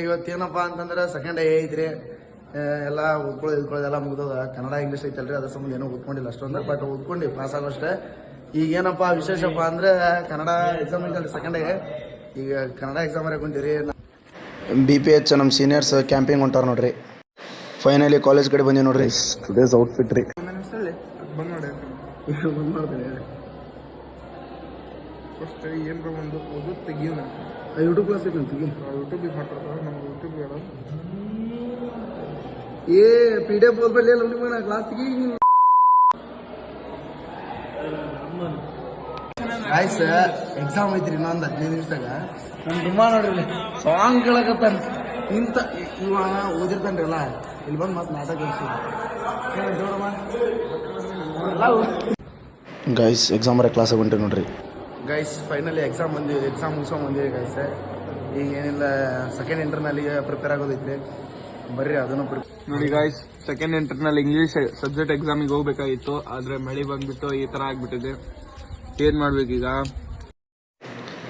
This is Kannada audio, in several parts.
ಇವತ್ತೇನಪ್ಪ ಅಂತಂದ್ರೆ ಸೆಕೆಂಡ್ ಡೇ ಐತ್ರಿ. ಎಲ್ಲ ಓದ್ಕೊಳ್ಳೋದೆಲ್ಲ ಮುಗ್ದದ. ಕನ್ನಡ ಇಂಗ್ಲೀಷ್ ಐತಲ್ರಿ, ಅದ್ರ ಸಂಬಂಧ ಏನೋ ಓದ್ಕೊಂಡಿಲ್ಲ ಅಷ್ಟೊಂದು, ಬಟ್ ಓದ್ಕೊಂಡು ಪಾಸ್ ಆಗೋಷ್ಟೇ. ಈಗೇನಪ್ಪ ವಿಶೇಷಪ್ಪ ಅಂದ್ರೆ ಕನ್ನಡ ಎಕ್ಸಾಮ್ ಐತಲ್ರಿ ಸೆಕೆಂಡ್ ಡೇ. ಈಗ ಕನ್ನಡ ಎಕ್ಸಾಮ್ ಕುಂತೀರಿ. BPH ನಮ್ಮ ಸೀನಿಯರ್ಸ್ ಕ್ಯಾಂಪಿಂಗ್ ಹೊಂಟಾರ ನೋಡ್ರಿ. ಫೈನಲಿ ಕಾಲೇಜ್ ಕಡೆ ಬಂದೀವಿ ನೋಡ್ರಿ. ಟುಡೇಸ್ ಔಟ್ಫಿಟ್ ರೀ. ಬಂದ್ ಮಾಡ್ತೀನಿ ಫಸ್ಟ್ ಏನ್ರ ಒಂದು ಓದು ತೆಗಿಯೋಣ. ಯೂಟ್ಯೂಬ್ ಕ್ಲಾಸ್ ಐತೆ ತೆಗಿ. ಯೂಟ್ಯೂಬಿಗೆ ಮಾಡ್ತಾರ, ನಮ್ಗೆ ಯೂಟ್ಯೂಬ್ PDF ಓದ್ಬೇಡಿ ನಿಮ್ಗೆ ಕ್ಲಾಸ್ ತೆಗಿ. ಆಯ್ಸ್ ಎಕ್ಸಾಮ್ ಐತ್ರಿ ಇನ್ನೊಂದು 15 ನಿಮಿಷದಾಗ. ನಮ್ಮ ಡಿಮಾ ನೋಡ್ರಿ ಸಾಂಗ್ ಕೇಳಕತ್ತಾನ. ಇಂತ ಇವ ಓದಿರ್ತಾನ್ರಿ ಅಲ್ಲ, ಇಲ್ಲಿ ಬಂದು ಮತ್ತೆ ನಾಟಕ ಗೈಸ್. ಎಕ್ಸಾಮ್ ಬರೋ ಕ್ಲಾಸ್ ಹೊಂಟೀವಿ ನೋಡ್ರಿ ಗೈಸ್. ಫೈನಲಿ ಎಕ್ಸಾಮ್ ಮುಗಿಸ್ಕೊಂಡ್ ಬಂದಿವಿ ಗೈಸ್. ಈಗ ಏನಿಲ್ಲ, ಸೆಕೆಂಡ್ ಇಂಟರ್ನಲ್ಗೆ ಪ್ರಿಪೇರ್ ಆಗೋದೈತ್ರಿ. ಬರ್ರಿ ಅದನ್ನು ನೋಡಿ guys, second internal English subject ಎಕ್ಸಾಮಿಗೆ ಹೋಗ್ಬೇಕಾಗಿತ್ತು, ಆದ್ರೆ ಮಳೆ ಬಂದ್ಬಿಟ್ಟು ಈ ತರ ಆಗ್ಬಿಟ್ಟಿದೆ. ಏನ್ ಮಾಡ್ಬೇಕೀಗ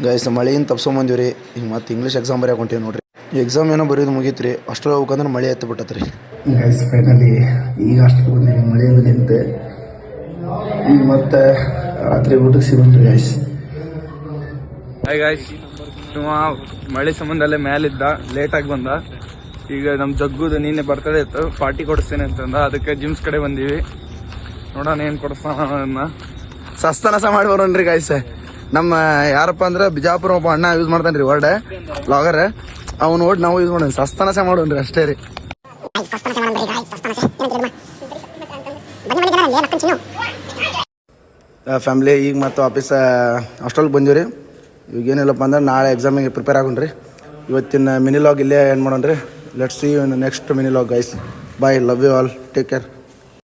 ಗೈಸ್? ಮಳೆಯಿಂದ ತಪ್ಸ್ಕೊಂಬಂದಿವ್ರಿ. ಈಗ ಮತ್ತೆ ಇಂಗ್ಲೀಷ್ ಎಕ್ಸಾಮ್ ಬರೆಯಕ್ಕೆ ಹೊಂಟೀವಿ ನೋಡ್ರಿ. ಎಕ್ಸಾಮ್ ಏನೋ ಬರೆಯೋದು ಮುಗೀತ್ರಿ. ಅಷ್ಟು ಹೋಗ್ಬೇಕಂದ್ರೆ ಮಳೆ ಎತ್ತು ಬಿಟ್ಟತ್ರಿ ಗೈಸ್. ಫೈನಲಿ ಈಗ ಅಷ್ಟು ಬಂದಿರಿ ಮಳೆಯಿಂದ ನಿಂತೆ. ಈಗ ಮತ್ತೆ ರಾತ್ರಿ ಊಟಕ್ಕೆ ಸಿಗೋಣ್ರಿ ಗೈಸ್. ಹಾಯ್ ಗೈಸ್, ಮಳೆ ಸಂಬಂಧಲ್ಲೇ ಮೇಲಿದ್ದ, ಲೇಟಾಗಿ ಬಂದ. ಈಗ ನಮ್ಮ ಜಗ್ಗುದು ನೀನೆ ಬರ್ತಡೇ ಇತ್ತು, ಪಾರ್ಟಿ ಕೊಡಿಸ್ತೇನೆ ಅಂತಂದ. ಅದಕ್ಕೆ ಜಿಮ್ಸ್ ಕಡೆ ಬಂದೀವಿ. ನೋಡೋಣ ಏನ್ ಕೊಡಿಸ್ತಾನ. ಸಸ್ತನಸ ಮಾಡಿ ಬರೋಣ್ರಿ ಗೈಸ್. ನಮ್ಮ ಯಾರಪ್ಪ ಅಂದ್ರೆ ಬಿಜಾಪುರ ಒಬ್ಬ ಅಣ್ಣ ಯೂಸ್ ಮಾಡ್ತಾನ್ರಿ ವರ್ಡ್ ಬ್ಲಾಗರ್. ಅವ್ನು ನೋಡಿ ನಾವು ಯೂಸ್ ಮಾಡೋಣ. ಸಸ್ತನಸ ಮಾಡೋಣ್ರಿ ಅಷ್ಟೇ ರೀ. ಫ್ಯಾಮಿಲಿ ಈಗ ಮತ್ತೆ ವಾಪಸ್ ಹಾಸ್ಟೆಲ್ಗೆ ಬಂದೀವಿ. ಈಗ ಏನಿಲ್ಲಪ್ಪ ಅಂದ್ರೆ ನಾಳೆ ಎಕ್ಸಾಮಿಗೆ ಪ್ರಿಪೇರ್ ಆಗೋಣ್ರಿ. ಇವತ್ತಿನ ಮಿನಿ ಲಾಗ್ ಇಲ್ಲೇ ಎಂಡ್ ಮಾಡೋಣ್ರಿ. Let's see you in next mini log guys. Bye, love you all, take care.